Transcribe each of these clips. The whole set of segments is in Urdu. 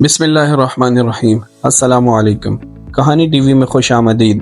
بسم اللہ الرحمن الرحیم۔ السلام علیکم۔ کہانی ٹی وی میں خوش آمدید۔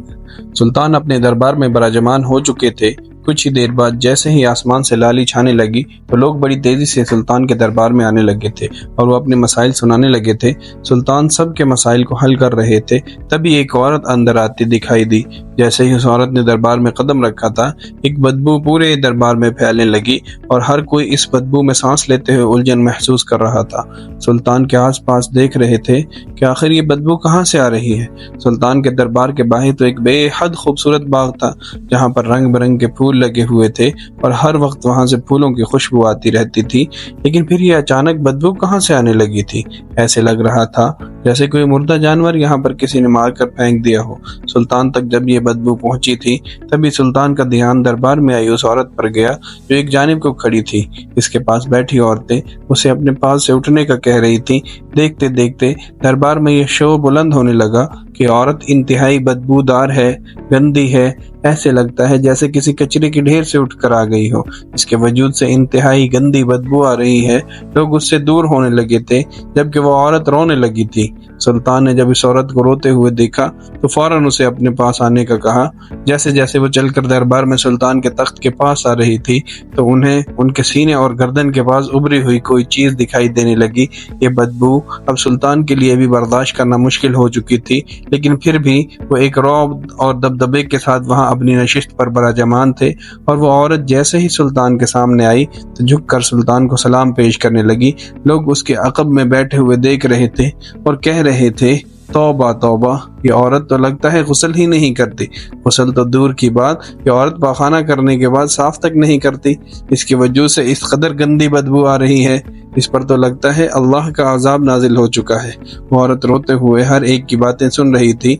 سلطان اپنے دربار میں براجمان ہو چکے تھے۔ کچھ ہی دیر بعد جیسے ہی آسمان سے لالی چھانے لگی تو لوگ بڑی تیزی سے سلطان کے دربار میں آنے لگے تھے اور وہ اپنے مسائل سنانے لگے تھے۔ سلطان سب کے مسائل کو حل کر رہے تھے، تبھی ایک عورت اندر آتی دکھائی دی۔ جیسے ہی اس عورت نے دربار میں قدم رکھا تھا، ایک بدبو پورے دربار میں پھیلنے لگی اور ہر کوئی اس بدبو میں سانس لیتے ہوئے الجھن محسوس کر رہا تھا۔ سلطان کے آس پاس دیکھ رہے تھے کہ آخر یہ بدبو کہاں سے آ رہی ہے۔ سلطان کے دربار کے باہر تو ایک بے حد خوبصورت باغ تھا جہاں پر رنگ برنگ کے پھول لگے ہوئے تھے اور ہر وقت وہاں سے پھولوں کی خوشبو آتی رہتی تھی، لیکن پھر یہ اچانک بدبو کہاں سے آنے لگی تھی؟ ایسے لگ رہا تھا جیسے کوئی مردہ جانور یہاں پر کسی نے مار کر پھینک دیا ہو۔ سلطان تک جب یہ بدبو پہنچی تھی تبھی سلطان کا دھیان دربار میں آئی اس عورت پر گیا جو ایک جانب کو کھڑی تھی۔ اس کے پاس بیٹھی عورتیں اسے اپنے پاس سے اٹھنے کا کہہ رہی تھی۔ دیکھتے دیکھتے دربار میں یہ شور بلند ہونے لگا کہ عورت انتہائی بدبودار ہے، گندی ہے، ایسے لگتا ہے جیسے کسی کچرے کے ڈھیر سے اٹھ کر آ گئی ہو۔ اس کے وجود سے انتہائی گندی بدبو آ رہی ہے۔ لوگ اس سے دور ہونے لگے تھے جبکہ وہ عورت رونے لگی تھی۔ سلطان نے جب اس عورت کو روتے ہوئے دیکھا تو فوراً اسے اپنے پاس آنے کا کہا۔ جیسے جیسے وہ چل کر دربار میں سلطان کے تخت کے پاس آ رہی تھی تو انہیں ان کے سینے اور گردن کے پاس ابری ہوئی کوئی چیز دکھائی دینے لگی۔ یہ بدبو اب سلطان کے لیے بھی برداشت کرنا مشکل ہو چکی تھی، لیکن پھر بھی وہ ایک رعب اور دبدبے کے ساتھ وہاں اپنی نشست پر براجمان تھے، اور وہ عورت جیسے ہی سلطان کے سامنے آئی تو جھک کر سلطان کو سلام پیش کرنے لگی۔ لوگ اس کے عقب میں بیٹھے ہوئے دیکھ رہے تھے اور کہہ رہے تھے، توبہ توبہ، یہ عورت تو لگتا ہے غسل ہی نہیں کرتی۔ غسل تو دور کی بات، یہ عورت پاخانہ کرنے کے بعد صاف تک نہیں کرتی۔ اس کے وجود سے اس قدر گندی بدبو آ رہی ہے، اس پر تو لگتا ہے اللہ کا عذاب نازل ہو چکا ہے۔ وہ عورت روتے ہوئے ہر ایک کی باتیں سن رہی تھی۔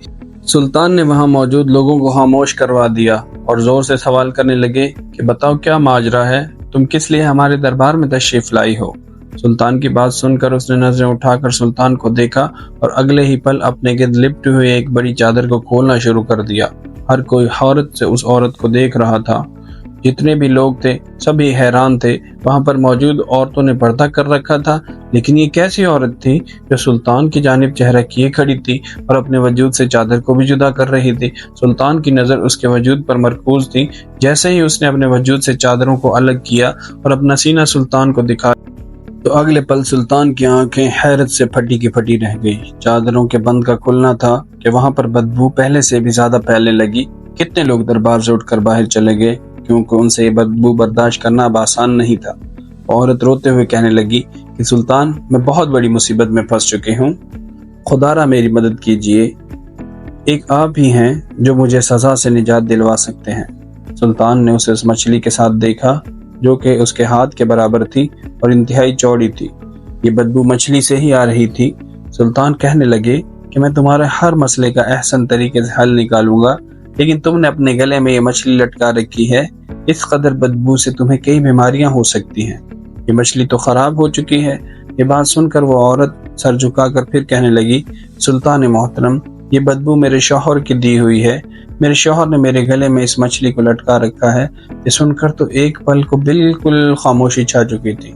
سلطان نے وہاں موجود لوگوں کو خاموش کروا دیا اور زور سے سوال کرنے لگے کہ بتاؤ کیا ماجرا ہے، تم کس لیے ہمارے دربار میں تشریف لائی ہو؟ سلطان کی بات سن کر اس نے نظریں اٹھا کر سلطان کو دیکھا اور اگلے ہی پل اپنے گرد لپٹے ہوئے ایک بڑی چادر کو کھولنا شروع کر دیا۔ ہر کوئی حیرت سے اس عورت کو دیکھ رہا تھا۔ جتنے بھی لوگ تھے سبھی حیران تھے۔ وہاں پر موجود عورتوں نے پردہ کر رکھا تھا، لیکن یہ کیسی عورت تھی جو سلطان کی جانب چہرہ کیے کھڑی تھی اور اپنے وجود سے چادر کو بھی جدا کر رہی تھی؟ سلطان کی نظر اس کے وجود پر مرکوز تھی۔ جیسے ہی اس نے اپنے وجود سے چادروں کو الگ کیا اور اپنا سینہ سلطان کو دکھایا تو اگلے پل سلطان کی آنکھیں حیرت سے پھٹی کی پھٹی رہ گئی۔ چادروں کے بند کا کھلنا تھا کہ وہاں پر بدبو پہلے سے بھی زیادہ پھیلنے لگی۔ کتنے لوگ دربار سے اٹھ کر باہر چلے گئے کیونکہ ان سے یہ بدبو برداشت کرنا اب آسان نہیں تھا۔ عورت روتے ہوئے کہنے لگی کہ سلطان، میں بہت بڑی مصیبت میں پھنس چکی ہوں، خدا را میری مدد کیجیے۔ ایک آپ ہی ہیں جو مجھے سزا سے نجات دلوا سکتے ہیں۔ سلطان نے اسے اس مچھلی کے ساتھ دیکھا جو کہ اس کے ہاتھ کے برابر تھی اور انتہائی چوڑی تھی۔ یہ بدبو مچھلی سے ہی آ رہی تھی۔ سلطان کہنے لگے کہ میں تمہارے ہر مسئلے کا احسن طریقے سے حل نکالوں گا، لیکن تم نے اپنے گلے میں یہ مچھلی لٹکا رکھی ہے، اس قدر بدبو سے تمہیں کئی بیماریاں ہو سکتی ہیں۔ یہ مچھلی تو خراب ہو چکی ہے۔ یہ بات سن کر وہ عورت سر جھکا کر پھر کہنے لگی، سلطان محترم، یہ بدبو میرے شوہر کی دی ہوئی ہے۔ میرے شوہر نے میرے گلے میں اس مچھلی کو لٹکا رکھا ہے۔ یہ سن کر تو ایک پل کو بالکل خاموشی چھا چکی تھی۔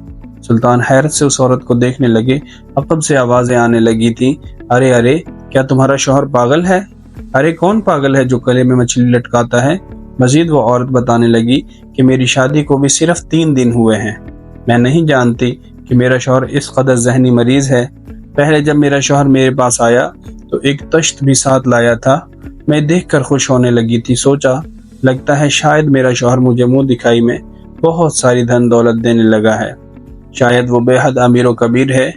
سلطان حیرت سے اس عورت کو دیکھنے لگے۔ عقب سے آوازیں آنے لگی تھی، ارے ارے، کیا تمہارا شوہر پاگل ہے؟ ارے کون پاگل ہے جو گلے میں مچھلی لٹکاتا ہے؟ مزید وہ عورت بتانے لگی کہ میری شادی کو بھی صرف 3 دن ہوئے ہیں۔ میں نہیں جانتی کہ میرا شوہر اس قدر ذہنی مریض ہے۔ پہلے جب میرا شوہر میرے پاس آیا تو ایک تشت بھی ساتھ لایا تھا۔ میں دیکھ کر خوش ہونے لگی تھی۔ سوچا لگتا ہے شاید میرا شوہر مجھے منہ دکھائی میں بہت ساری دھن دولت دینے لگا ہے، شاید وہ بے حد امیر و کبیر ہے۔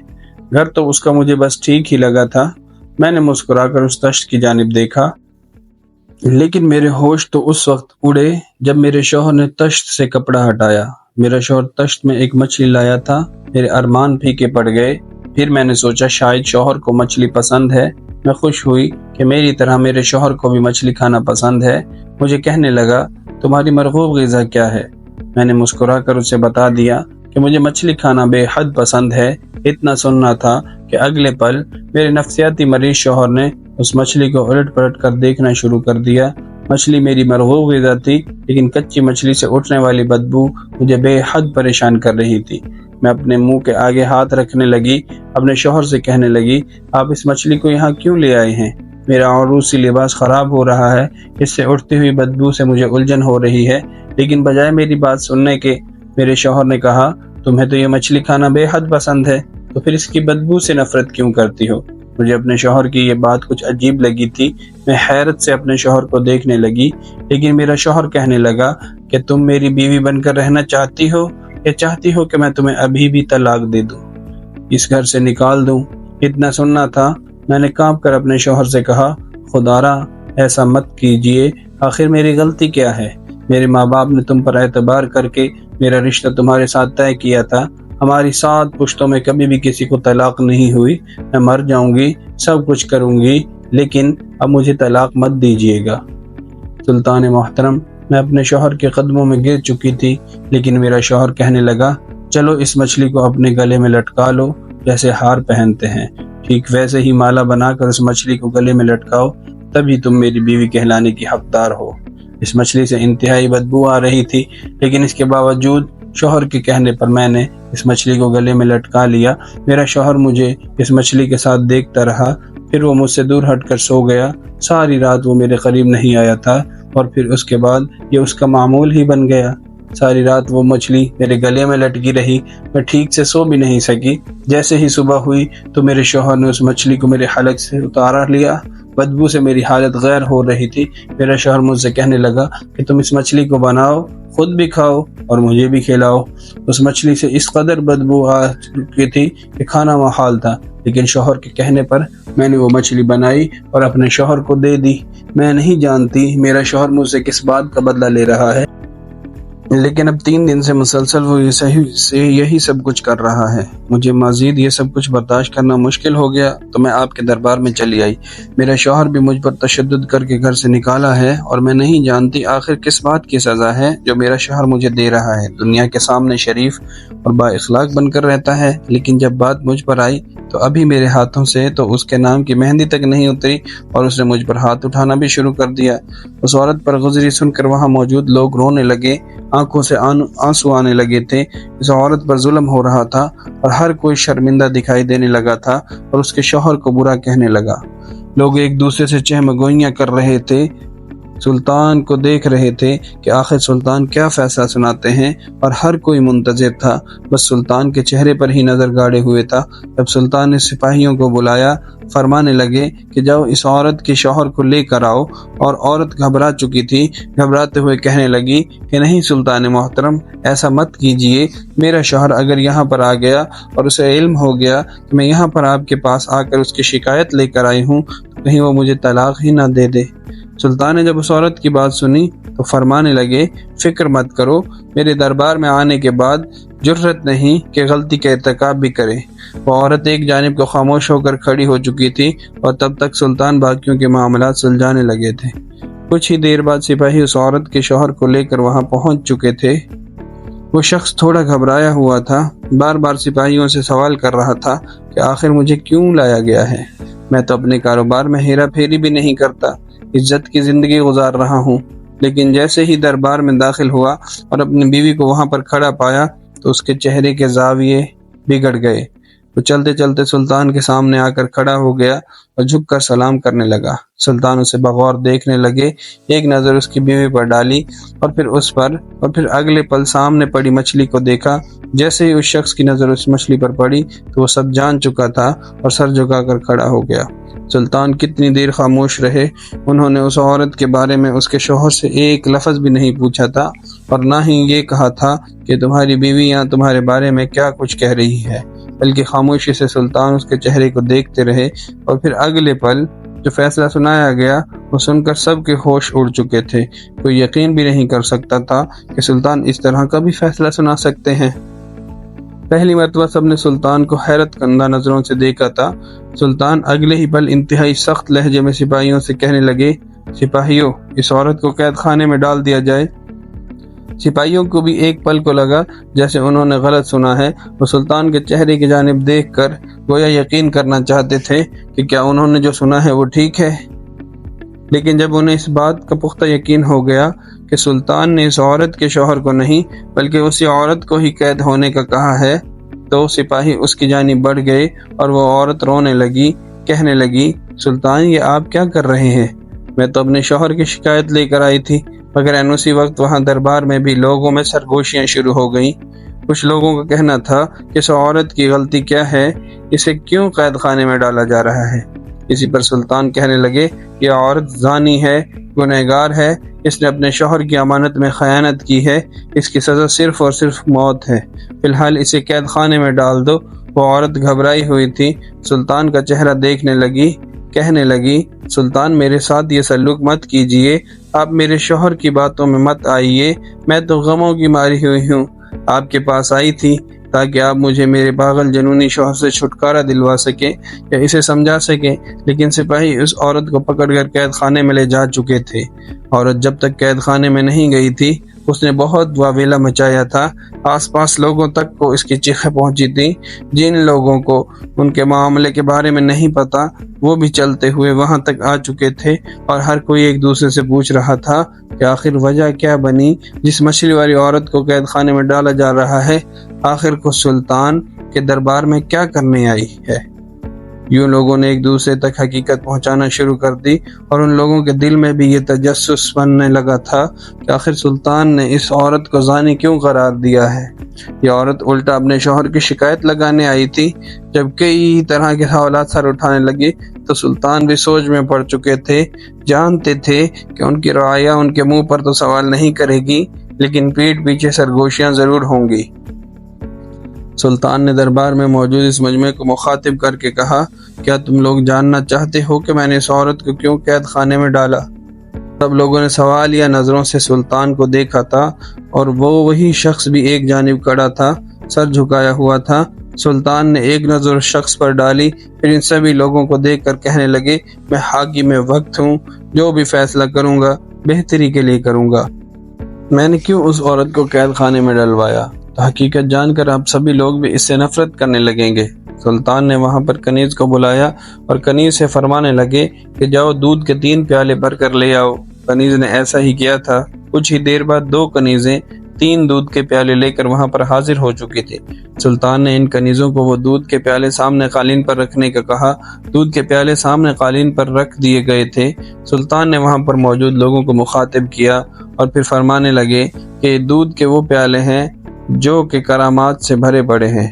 گھر تو اس کا مجھے بس ٹھیک ہی لگا تھا۔ میں نے مسکرا کر اس تشت کی جانب دیکھا، لیکن میرے ہوش تو اس وقت اڑے جب میرے شوہر نے تشت سے کپڑا ہٹایا۔ میرا شوہر تشت میں ایک مچھلی لایا تھا۔ میرے ارمان پھیکے پڑ گئے۔ پھر میں نے سوچا شاید شوہر کو مچھلی پسند ہے۔ میں خوش ہوئی کہ میری طرح میرے شوہر کو بھی مچھلی کھانا پسند ہے۔ مجھے کہنے لگا، تمہاری مرغوب غذا کیا ہے؟ میں نے مسکرا کر اسے بتا دیا کہ مجھے مچھلی کھانا بے حد پسند ہے۔ اتنا سننا تھا کہ اگلے پل میرے نفسیاتی مریض شوہر نے اس مچھلی کو الٹ پلٹ کر دیکھنا شروع کر دیا۔ مچھلی میری مرغوب غذا تھی، لیکن کچی مچھلی سے اٹھنے والی بدبو مجھے بے حد پریشان کر رہی تھی۔ میں اپنے منہ کے آگے ہاتھ رکھنے لگی، اپنے شوہر سے کہنے لگی، آپ اس مچھلی کو یہاں کیوں لے آئے ہیں؟ میرا عروسی لباس خراب ہو رہا ہے، اس سے اٹھتی ہوئی بدبو سے مجھے الجھن ہو رہی ہے۔ لیکن بجائے میری بات سننے کے میرے شوہر نے کہا، تمہیں تو یہ مچھلی کھانا بے حد پسند ہے، تو پھر اس کی بدبو سے نفرت کیوں کرتی ہو؟ مجھے اپنے شوہر کی یہ بات کچھ عجیب لگی تھی۔ میں حیرت سے اپنے شوہر کو دیکھنے لگی، لیکن میرا شوہر کہنے لگا کہ تم میری بیوی بن کر رہنا چاہتی ہو یا چاہتی ہو کہ میں تمہیں ابھی بھی طلاق دے دوں، اس گھر سے نکال دوں؟ اتنا سننا تھا۔ میں نے کانپ کر اپنے شوہر سے کہا، خدارا ایسا مت کیجئے، آخر میری غلطی کیا ہے؟ میرے ماں باپ نے تم پر اعتبار کر کے میرا رشتہ تمہارے ساتھ طے کیا تھا، ہماری 7 پشتوں میں کبھی بھی کسی کو طلاق نہیں ہوئی۔ میں مر جاؤں گی، سب کچھ کروں گی، لیکن اب مجھے طلاق مت دیجیے گا۔ سلطان محترم، میں اپنے شوہر کے قدموں میں گر چکی تھی، لیکن میرا شوہر کہنے لگا، چلو اس مچھلی کو اپنے گلے میں لٹکا لو جیسے ہار پہنتے ہیں، ٹھیک ویسے ہی مالا بنا کر اس مچھلی کو گلے میں لٹکاؤ، تبھی تم میری بیوی کہلانے کی حقدار ہو۔ اس مچھلی سے انتہائی بدبو آ رہی تھی، لیکن اس کے باوجود شوہر کے کہنے پر میں نے اس مچھلی کو گلے میں لٹکا لیا۔ میرا شوہر مجھے اس مچھلی کے ساتھ دیکھتا رہا، پھر وہ مجھ سے دور ہٹ کر سو گیا۔ ساری رات وہ میرے قریب نہیں آیا تھا، اور پھر اس کے بعد یہ اس کا معمول ہی بن گیا۔ ساری رات وہ مچھلی میرے گلے میں لٹکی رہی، میں ٹھیک سے سو بھی نہیں سکی۔ جیسے ہی صبح ہوئی تو میرے شوہر نے اس مچھلی کو میرے حلق سے اتارا لیا۔ بدبو سے میری حالت غیر ہو رہی تھی۔ میرا شوہر مجھ سے کہنے لگا کہ تم اس مچھلی کو بناؤ، خود بھی کھاؤ اور مجھے بھی کھلاؤ۔ اس مچھلی سے اس قدر بدبو آ چکی تھی کہ کھانا محال تھا، لیکن شوہر کے کہنے پر میں نے وہ مچھلی بنائی اور اپنے شوہر کو دے دی۔ میں نہیں جانتی میرا شوہر مجھ سے کس بات کا بدلہ لے رہا ہے، لیکن اب 3 دن سے مسلسل وہ یہی سب کچھ کر رہا ہے۔ مجھے مزید یہ سب کچھ برداشت کرنا مشکل ہو گیا تو میں آپ کے دربار میں چلی آئی۔ میرا شوہر بھی مجھ پر تشدد کر کے گھر سے نکالا ہے، اور میں نہیں جانتی آخر کس بات کی سزا ہے جو میرا شوہر مجھے دے رہا ہے۔ دنیا کے سامنے شریف اور با اخلاق بن کر رہتا ہے، لیکن جب بات مجھ پر آئی تو ابھی میرے ہاتھوں سے تو اس کے نام کی مہندی تک نہیں اتری، اور اس نے مجھ پر ہاتھ اٹھانا بھی شروع کر دیا۔ اس عورت پر گزری سن کر وہاں موجود لوگ رونے لگے، آنکھوں سے آنسو آنے لگے تھے۔ اس عورت پر ظلم ہو رہا تھا اور ہر کوئی شرمندہ دکھائی دینے لگا تھا اور اس کے شوہر کو برا کہنے لگا۔ لوگ ایک دوسرے سے چہمگوئیاں کر رہے تھے، سلطان کو دیکھ رہے تھے کہ آخر سلطان کیا فیصلہ سناتے ہیں، اور ہر کوئی منتظر تھا، بس سلطان کے چہرے پر ہی نظر گاڑے ہوئے تھا۔ جب سلطان نے سپاہیوں کو بلایا، فرمانے لگے کہ جاؤ اس عورت کے شوہر کو لے کر آؤ، اور عورت گھبرا چکی تھی، گھبراتے ہوئے کہنے لگی کہ نہیں سلطان محترم، ایسا مت کیجیے، میرا شوہر اگر یہاں پر آ گیا اور اسے علم ہو گیا کہ میں یہاں پر آپ کے پاس آ کر اس کی شکایت لے کر آئی ہوں تو کہیں وہ مجھے طلاق ہی نہ دے دے۔ سلطان نے جب اس عورت کی بات سنی تو فرمانے لگے، فکر مت کرو، میرے دربار میں آنے کے بعد جرأت نہیں کہ غلطی کا ارتکاب بھی کرے۔ وہ عورت ایک جانب کو خاموش ہو کر کھڑی ہو چکی تھی، اور تب تک سلطان باقیوں کے معاملات سلجھانے لگے تھے۔ کچھ ہی دیر بعد سپاہی اس عورت کے شوہر کو لے کر وہاں پہنچ چکے تھے۔ وہ شخص تھوڑا گھبرایا ہوا تھا، بار بار سپاہیوں سے سوال کر رہا تھا کہ آخر مجھے کیوں لایا گیا ہے؟ میں تو اپنے کاروبار میں ہیرا پھیری بھی نہیں کرتا، عزت کی زندگی گزار رہا ہوں۔ لیکن جیسے ہی دربار میں داخل ہوا اور اپنی بیوی کو وہاں پر کھڑا پایا تو اس کے چہرے کے زاویے بگڑ گئے۔ وہ چلتے چلتے سلطان کے سامنے آ کر کھڑا ہو گیا اور جھک کر سلام کرنے لگا۔ سلطان اسے بغور دیکھنے لگے، ایک نظر اس کی بیوی پر ڈالی اور پھر اس پر، اور پھر اگلے پل سامنے پڑی مچھلی کو دیکھا۔ جیسے ہی اس شخص کی نظر اس مچھلی پر پڑی تو وہ سب جان چکا تھا اور سر جھکا کر کھڑا ہو گیا۔ سلطان کتنی دیر خاموش رہے۔ انہوں نے اس عورت کے بارے میں اس کے شوہر سے ایک لفظ بھی نہیں پوچھا تھا، اور نہ ہی یہ کہا تھا کہ تمہاری بیوی یہاں تمہارے بارے میں کیا کچھ کہہ رہی ہے، بلکہ خاموشی سے سلطان اس کے چہرے کو دیکھتے رہے، اور پھر اگلے پل جو فیصلہ سنایا گیا وہ سن کر سب کے ہوش اڑ چکے تھے۔ کوئی یقین بھی نہیں کر سکتا تھا کہ سلطان اس طرح کا بھی فیصلہ سنا سکتے ہیں۔ پہلی مرتبہ سب نے سلطان کو حیرت کندہ نظروں سے دیکھا تھا۔ سلطان اگلے ہی پل انتہائی سخت لہجے میں سپاہیوں سے کہنے لگے، سپاہیوں، اس عورت کو قید خانے میں ڈال دیا جائے۔ سپاہیوں کو بھی ایک پل کو لگا جیسے انہوں نے غلط سنا ہے۔ وہ سلطان کے چہرے کی جانب دیکھ کر گویا یقین کرنا چاہتے تھے کہ کیا انہوں نے جو سنا ہے وہ ٹھیک ہے، لیکن جب انہیں اس بات کا پختہ یقین ہو گیا کہ سلطان نے اس عورت کے شوہر کو نہیں بلکہ اسی عورت کو ہی قید ہونے کا کہا ہے دو سپاہی اس کی جانب بڑھ گئے اور وہ عورت رونے لگی، کہنے لگی، سلطان یہ آپ کیا کر رہے ہیں؟ میں تو اپنے شوہر کی شکایت لے کر آئی تھی، مگر اسی وقت وہاں دربار میں بھی لوگوں میں سرگوشیاں شروع ہو گئیں۔ کچھ لوگوں کا کہنا تھا کہ اس عورت کی غلطی کیا ہے، اسے کیوں قید خانے میں ڈالا جا رہا ہے؟ اسی پر سلطان کہنے لگے، یہ عورت زانی ہے، گنہگار ہے، اس نے اپنے شوہر کی امانت میں خیانت کی ہے، اس کی سزا صرف اور صرف موت ہے، فی الحال اسے قید خانے میں ڈال دو۔ وہ عورت گھبرائی ہوئی تھی، سلطان کا چہرہ دیکھنے لگی، کہنے لگی، سلطان میرے ساتھ یہ سلوک مت کیجیے، آپ میرے شوہر کی باتوں میں مت آئیے، میں تو غموں کی ماری ہوئی ہوں، آپ کے پاس آئی تھی تاکہ آپ مجھے میرے پاگل جنونی شوہر سے چھٹکارا دلوا سکیں یا اسے سمجھا سکیں، لیکن سپاہی اس عورت کو پکڑ کر قید خانے میں لے جا چکے تھے۔ عورت جب تک قید خانے میں نہیں گئی تھی اس نے بہت واویلا مچایا تھا، آس پاس لوگوں تک کو اس کی چیخیں پہنچی تھیں۔ جن لوگوں کو ان کے معاملے کے بارے میں نہیں پتا وہ بھی چلتے ہوئے وہاں تک آ چکے تھے، اور ہر کوئی ایک دوسرے سے پوچھ رہا تھا کہ آخر وجہ کیا بنی جس مچھلی والی عورت کو قید خانے میں ڈالا جا رہا ہے، آخر کو سلطان کے دربار میں کیا کرنے آئی ہے۔ یوں لوگوں نے ایک دوسرے تک حقیقت پہنچانا شروع کر دی، اور ان لوگوں کے دل میں بھی یہ تجسس بننے لگا تھا کہ آخر سلطان نے اس عورت کو زانی کیوں قرار دیا ہے۔ یہ عورت الٹا اپنے شوہر کی شکایت لگانے آئی تھی۔ جب کئی طرح کے سوالات سر اٹھانے لگے تو سلطان بھی سوچ میں پڑ چکے تھے، جانتے تھے کہ ان کی رعایا ان کے منہ پر تو سوال نہیں کرے گی، لیکن پیٹھ پیچھے سرگوشیاں ضرور ہوں گی۔ سلطان نے دربار میں موجود اس مجمع کو مخاطب کر کے کہا، کیا تم لوگ جاننا چاہتے ہو کہ میں نے اس عورت کو کیوں قید خانے میں ڈالا؟ سب لوگوں نے سوال یا نظروں سے سلطان کو دیکھا تھا، اور وہ وہی شخص بھی ایک جانب کھڑا تھا، سر جھکایا ہوا تھا۔ سلطان نے ایک نظر شخص پر ڈالی، پھر ان سبھی لوگوں کو دیکھ کر کہنے لگے، میں حاکم وقت ہوں، جو بھی فیصلہ کروں گا بہتری کے لیے کروں گا۔ میں نے کیوں اس عورت کو قید خانے میں ڈلوایا؟ تو حقیقت جان کر اب سبھی لوگ بھی اس سے نفرت کرنے لگیں گے۔ سلطان نے وہاں پر کنیز کو بلایا اور کنیز سے فرمانے لگے کہ جاؤ دودھ کے 3 پیالے بھر کر لے آؤ۔ کنیز نے ایسا ہی کیا تھا۔ کچھ ہی دیر بعد 2 کنیزیں 3 دودھ کے پیالے لے کر وہاں پر حاضر ہو چکی تھی۔ سلطان نے ان کنیزوں کو وہ دودھ کے پیالے سامنے قالین پر رکھنے کا کہا۔ دودھ کے پیالے سامنے قالین پر رکھ دیے گئے تھے۔ سلطان نے وہاں پر موجود لوگوں کو مخاطب کیا اور پھر فرمانے لگے کہ دودھ کے وہ پیالے ہیں جو کہ کرامات سے بھرے پڑے ہیں۔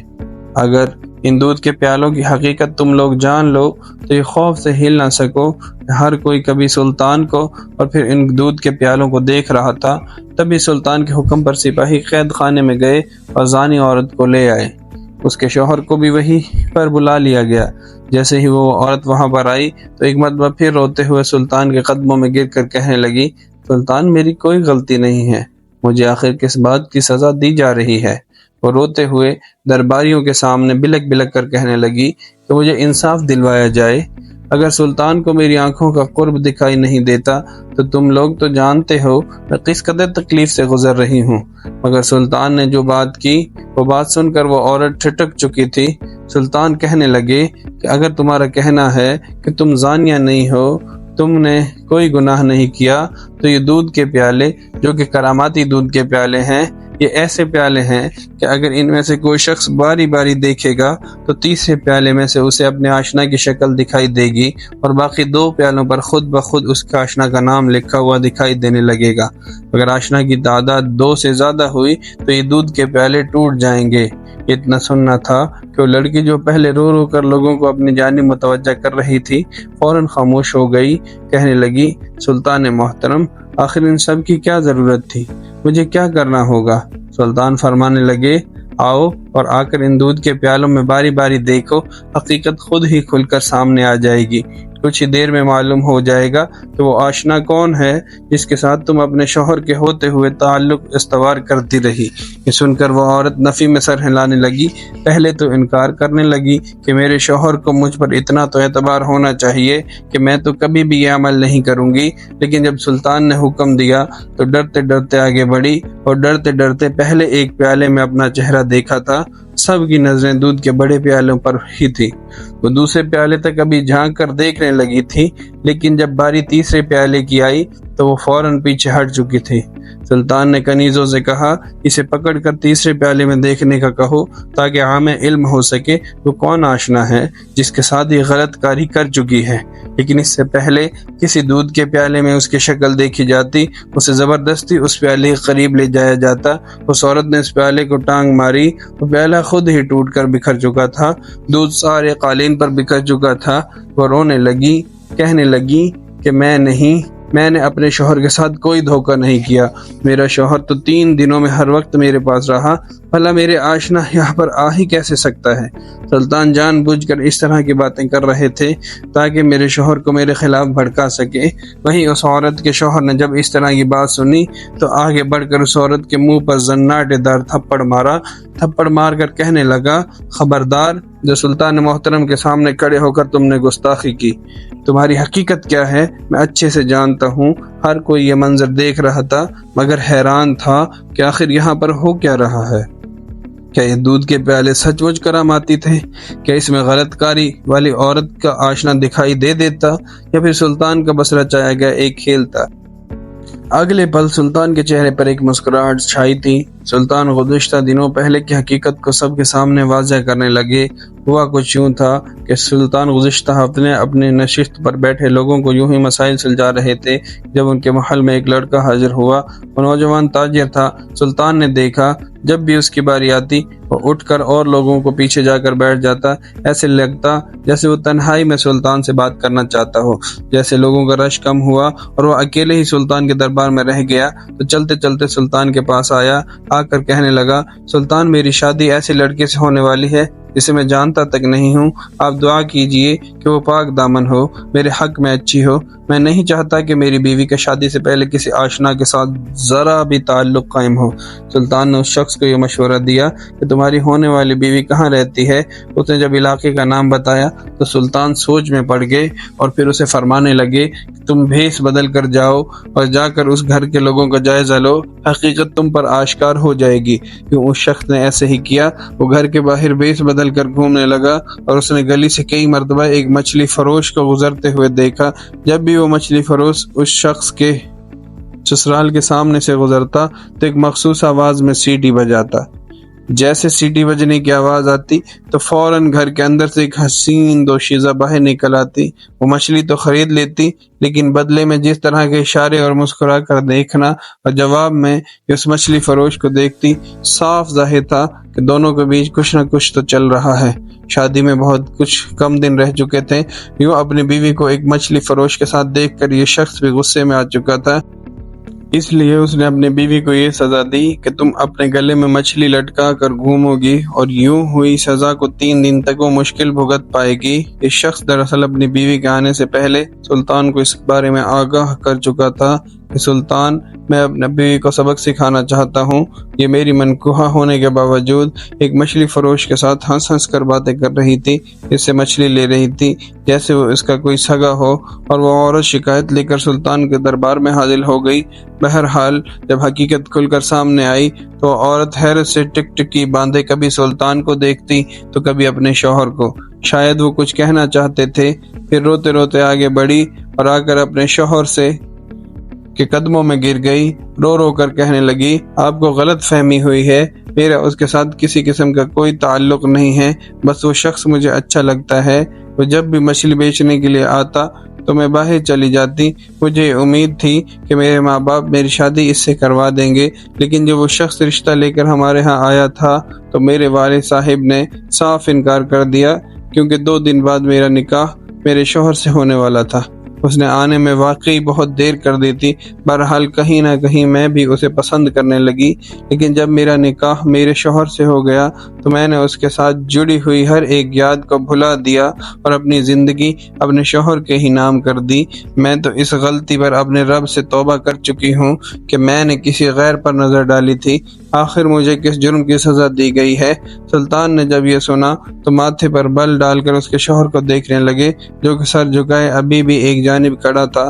اگر ان دودھ کے پیالوں کی حقیقت تم لوگ جان لو تو یہ خوف سے ہل نہ سکو۔ ہر کوئی کبھی سلطان کو اور پھر ان دودھ کے پیالوں کو دیکھ رہا تھا۔ تبھی سلطان کے حکم پر سپاہی قید خانے میں گئے اور زانی عورت کو لے آئے۔ اس کے شوہر کو بھی وہیں پر بلا لیا گیا۔ جیسے ہی وہ عورت وہاں پر آئی تو ایک مرتبہ پھر روتے ہوئے سلطان کے قدموں میں گر کر کہنے لگی، سلطان میری کوئی غلطی نہیں ہے، مجھے آخر کس بات کی سزا دی جا رہی ہے؟ وہ روتے ہوئے درباریوں کے سامنے بلک بلک کر کہنے لگی کہ مجھے انصاف دلوایا جائے۔ اگر سلطان کو میری آنکھوں کا قرب دکھائی نہیں دیتا تو تم لوگ تو جانتے ہو میں کس قدر تکلیف سے گزر رہی ہوں، مگر سلطان نے جو بات کی وہ بات سن کر وہ عورت ٹھٹک چکی تھی۔ سلطان کہنے لگے کہ اگر تمہارا کہنا ہے کہ تم زانیہ نہیں ہو، تم نے کوئی گناہ نہیں کیا، تو یہ دودھ کے پیالے جو کہ کراماتی دودھ کے پیالے ہیں، یہ ایسے پیالے ہیں کہ اگر ان میں سے کوئی شخص باری باری دیکھے گا تو تیسرے پیالے میں سے اسے اپنے آشنا کی شکل دکھائی دے گی، اور باقی 2 پیالوں پر خود بخود اس کے آشنا کا نام لکھا ہوا دکھائی دینے لگے گا۔ اگر آشنا کی تعداد 2 سے زیادہ ہوئی تو یہ دودھ کے پیالے ٹوٹ جائیں گے۔ اتنا سننا تھا کہ وہ لڑکی جو پہلے رو رو کر لوگوں کو اپنی جانب متوجہ کر رہی تھی فوراً خاموش ہو گئی، کہنے لگی، سلطان محترم، آخر ان سب کی کیا ضرورت تھی؟ مجھے کیا کرنا ہوگا؟ سلطان فرمانے لگے، آؤ اور آ کر ان دودھ کے پیالوں میں باری باری دیکھو، حقیقت خود ہی کھل کر سامنے آ جائے گی۔ کچھ ہی دیر میں معلوم ہو جائے گا کہ وہ آشنا کون ہے جس کے ساتھ تم اپنے شوہر کے ہوتے ہوئے تعلق استوار کرتی رہی۔ یہ سن کر وہ عورت نفی میں سر ہلانے لگی۔ پہلے تو انکار کرنے لگی کہ میرے شوہر کو مجھ پر اتنا تو اعتبار ہونا چاہیے کہ میں تو کبھی بھی یہ عمل نہیں کروں گی، لیکن جب سلطان نے حکم دیا تو ڈرتے ڈرتے آگے بڑھی، اور ڈرتے ڈرتے پہلے ایک پیالے میں اپنا چہرہ دیکھا تھا۔ سب کی نظریں دودھ کے بڑے پیالوں پر ہی تھی۔ وہ دوسرے پیالے تک ابھی جھانک کر دیکھنے لگی تھی، لیکن جب باری تیسرے پیالے کی آئی تو وہ فوراً پیچھے ہٹ چکی تھی۔ سلطان نے کنیزوں سے کہا اسے پکڑ کر تیسرے پیالے میں دیکھنے کا کہو تاکہ عام علم ہو سکے وہ کون آشنا ہے جس کے ساتھ یہ غلط کاری کر چکی ہے، لیکن اس سے پہلے کسی دودھ کے پیالے میں اس کی شکل دیکھی جاتی اسے زبردستی اس پیالے کے قریب لے جایا جاتا۔ اس عورت نے اس پیالے کو ٹانگ ماری، وہ پیالہ خود ہی ٹوٹ کر بکھر چکا تھا، دودھ سارے قالین پر بکھر چکا تھا۔ وہ رونے لگی، کہنے لگی کہ میں نے اپنے شوہر کے ساتھ کوئی دھوکہ نہیں کیا، میرا شوہر تو 3 دنوں میں ہر وقت میرے پاس رہا، بھلا میرے آشنا یہاں پر آ ہی کیسے سکتا ہے؟ سلطان جان بوجھ کر اس طرح کی باتیں کر رہے تھے تاکہ میرے شوہر کو میرے خلاف بھڑکا سکے۔ وہیں اس عورت کے شوہر نے جب اس طرح کی بات سنی تو آگے بڑھ کر اس عورت کے منہ پر زناٹے دار تھپڑ مار کر کہنے لگا، خبردار، جو سلطان محترم کے سامنے کھڑے ہو کر تم نے گستاخی کی، تمہاری حقیقت کیا ہے میں اچھے سے جانتا ہوں۔ ہر کوئی یہ منظر دیکھ رہا تھا مگر حیران تھا کہ آخر یہاں پر ہو کیا رہا ہے۔ کیا یہ دودھ کے پیالے سچ مچ کراماتی تھے؟ کیا اس میں غلط کاری والی عورت کا آشنا دکھائی دے دیتا یا پھر سلطان کا بس رچایا گیا ایک کھیل تھا؟ اگلے پل سلطان کے چہرے پر ایک مسکراہٹ چھائی تھی۔ سلطان گزشتہ دنوں پہلے کی حقیقت کو سب کے سامنے واضح کرنے لگے۔ ہوا کچھ یوں تھا کہ سلطان گزشتہ ہفتے اپنے نشست پر بیٹھے لوگوں کو یوں ہی مسائل سلجھا رہے تھے جب ان کے محل میں ایک لڑکا حاضر ہوا۔ وہ نوجوان تاجر تھا۔ سلطان نے دیکھا جب بھی اس کی باری آتی وہ اٹھ کر اور لوگوں کو پیچھے جا کر بیٹھ جاتا، ایسے لگتا جیسے وہ تنہائی میں سلطان سے بات کرنا چاہتا ہو۔ جیسے لوگوں کا رش کم ہوا اور وہ اکیلے ہی سلطان کے دربار میں رہ گیا تو چلتے چلتے سلطان کے پاس آیا، آ کر کہنے لگا، سلطان میری شادی ایسے لڑکے سے ہونے والی ہے جسے میں جانتا تک نہیں ہوں، آپ دعا کیجئے کہ وہ پاک دامن ہو، میرے حق میں اچھی ہو۔ میں نہیں چاہتا کہ میری بیوی کا شادی سے پہلے کسی آشنا کے ساتھ ذرا بھی تعلق قائم ہو۔ سلطان نے اس شخص کو یہ مشورہ دیا کہ تمہاری ہونے والی بیوی کہاں رہتی ہے؟ اس نے جب علاقے کا نام بتایا تو سلطان سوچ میں پڑ گئے اور پھر اسے فرمانے لگے کہ تم بھیس بدل کر جاؤ اور جا کر اس گھر کے لوگوں کا جائزہ لو، حقیقت تم پر آشکار ہو جائے گی۔ کیوں اس شخص نے ایسے ہی کیا، وہ گھر کے باہر بھیس بدل کر گھومنے لگا اور اس نے گلی سے کئی مرتبہ ایک مچھلی فروش کو گزرتے ہوئے دیکھا۔ جب بھی وہ مچھلی فروش اس شخص کے سسرال کے سامنے سے گزرتا تو ایک مخصوص آواز میں سیٹی بجاتا۔ جیسے سیٹی بجنے کی آواز آتی تو فوراً گھر کے اندر سے ایک حسین دوشیزہ باہر نکل آتی۔ وہ مچھلی تو خرید لیتی لیکن بدلے میں جس طرح کے اشارے اور مسکرا کر دیکھنا اور جواب میں اس مچھلی فروش کو دیکھتی، صاف ظاہر تھا کہ دونوں کے بیچ کچھ نہ کچھ تو چل رہا ہے۔ شادی میں بہت کچھ کم دن رہ چکے تھے، یوں اپنی بیوی کو ایک مچھلی فروش کے ساتھ دیکھ کر یہ شخص بھی غصے میں آ چکا تھا۔ اس لیے اس نے اپنی بیوی کو یہ سزا دی کہ تم اپنے گلے میں مچھلی لٹکا کر گھومو گی اور یوں ہوئی سزا کو 3 دن تک وہ مشکل بھگت پائے گی۔ یہ شخص دراصل اپنی بیوی کے آنے سے پہلے سلطان کو اس بارے میں آگاہ کر چکا تھا کہ سلطان، میں اپنی بیوی کو سبق سکھانا چاہتا ہوں۔ یہ میری منکوحہ ہونے کے باوجود ایک مچھلی فروش کے ساتھ ہنس ہنس کر باتیں کر رہی تھی، اس سے مچھلی لے رہی تھی جیسے وہ اس کا کوئی سگا ہو، اور وہ عورت شکایت لے کر سلطان کے دربار میں حاضر ہو گئی۔ بہرحال جب حقیقت کھل کر سامنے آئی تو عورت حیرت سے ٹک ٹکی باندھے کبھی سلطان کو دیکھتی تو کبھی اپنے شوہر کو۔ شاید وہ کچھ کہنا چاہتے تھے، پھر روتے روتے آگے بڑھی اور آ کر اپنے شوہر سے کے قدموں میں گر گئی، رو رو کر کہنے لگی، آپ کو غلط فہمی ہوئی ہے، میرا اس کے ساتھ کسی قسم کا کوئی تعلق نہیں ہے، بس وہ شخص مجھے اچھا لگتا ہے۔ وہ جب بھی مچھلی بیچنے کے لیے آتا تو میں باہر چلی جاتی، مجھے امید تھی کہ میرے ماں باپ میری شادی اس سے کروا دیں گے، لیکن جب وہ شخص رشتہ لے کر ہمارے ہاں آیا تھا تو میرے والد صاحب نے صاف انکار کر دیا، کیونکہ 2 دن بعد میرا نکاح میرے شوہر سے ہونے والا تھا۔ اس نے آنے میں واقعی بہت دیر کر دی تھی۔ بہرحال کہیں نہ کہیں میں بھی اسے پسند کرنے لگی، لیکن جب میرا نکاح میرے شوہر سے ہو گیا تو میں نے اس کے ساتھ جڑی ہوئی ہر ایک یاد کو بھلا دیا اور اپنی زندگی اپنے شوہر کے ہی نام کر دی۔ میں تو اس غلطی پر اپنے رب سے توبہ کر چکی ہوں کہ میں نے کسی غیر پر نظر ڈالی تھی۔ آخر مجھے کس جرم کی سزا دی گئی ہے؟ سلطان نے جب یہ سنا تو ماتھے پر بل ڈال کر اس کے شوہر کو دیکھنے لگے، جو کہ سر جھکائے ابھی بھی ایک جانب کھڑا تھا۔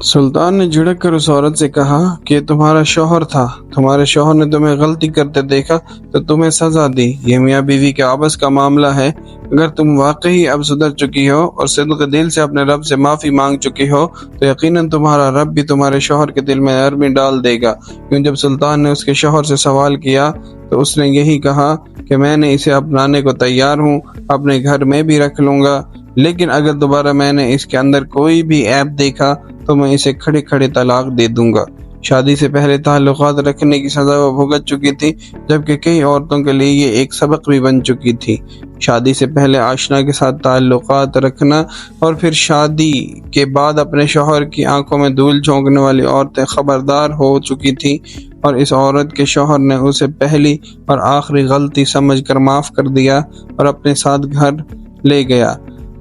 سلطان نے جھڑک کر اس عورت سے کہا کہ یہ تمہارا شوہر تھا، تمہارے شوہر نے تمہیں غلطی کرتے دیکھا تو تمہیں سزا دی۔ یہ میاں بیوی کے آپس کا معاملہ ہے۔ اگر تم واقعی اب سدھر چکی ہو اور صدق دل سے اپنے رب سے معافی مانگ چکی ہو تو یقیناً تمہارا رب بھی تمہارے شوہر کے دل میں نرمی ڈال دے گا۔ کیوں جب سلطان نے اس کے شوہر سے سوال کیا تو اس نے یہی کہا کہ میں نے اسے اپنانے کو تیار ہوں، اپنے گھر میں بھی رکھ لوں گا، لیکن اگر دوبارہ میں نے اس کے اندر کوئی بھی عیب دیکھا تو میں اسے کھڑے کھڑے طلاق دے دوں گا۔ شادی سے پہلے تعلقات رکھنے کی سزا وہ بھگت چکی تھی، جبکہ کئی عورتوں کے لیے یہ ایک سبق بھی بن چکی تھی۔ شادی سے پہلے آشنا کے ساتھ تعلقات رکھنا اور پھر شادی کے بعد اپنے شوہر کی آنکھوں میں دھول جھونکنے والی عورتیں خبردار ہو چکی تھیں، اور اس عورت کے شوہر نے اسے پہلی اور آخری غلطی سمجھ کر معاف کر دیا اور اپنے ساتھ گھر لے گیا۔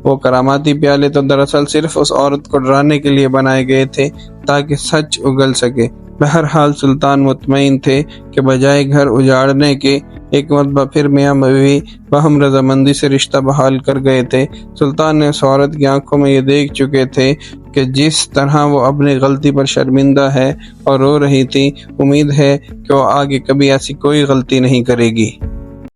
وہ کراماتی پیالے تو دراصل صرف اس عورت کو ڈرانے کے لیے بنائے گئے تھے تاکہ سچ اگل سکے۔ بہرحال سلطان مطمئن تھے کہ بجائے گھر اجاڑنے کے ایک مرتبہ پھر میاں بیوی باہم رضامندی سے رشتہ بحال کر گئے تھے۔ سلطان نے اس عورت کی آنکھوں میں یہ دیکھ چکے تھے کہ جس طرح وہ اپنی غلطی پر شرمندہ ہے اور رو رہی تھی، امید ہے کہ وہ آگے کبھی ایسی کوئی غلطی نہیں کرے گی۔